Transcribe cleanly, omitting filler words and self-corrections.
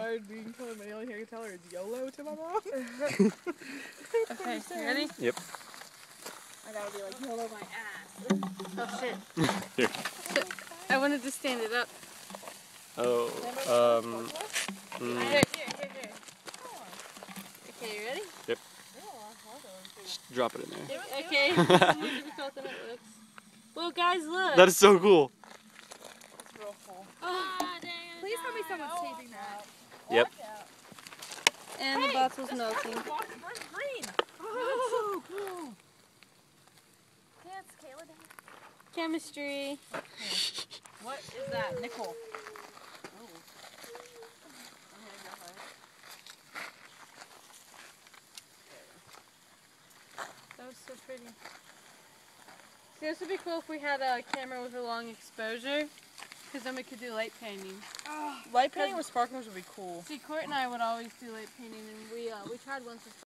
hard being told my only hair color is YOLO to my mom. Okay, you ready? Yep. And that would be like YOLO my ass. Oh shit. Here. I wanted to stand it up. Oh, Here. Okay, you ready? Yep. Just drop it in there. Okay. Well, guys, look. That is so cool. It's real full. Please tell me someone's taping that. Yep. And the bottle's melting. Where's green? Oh, that's so cool. Dance, Kayla, dance. Chemistry. What is that? Nickel. That was so pretty. See, this would be cool if we had a camera with a long exposure, because then we could do light painting. Light painting with sparklers would be cool. See, Court and I would always do light painting, and we tried once with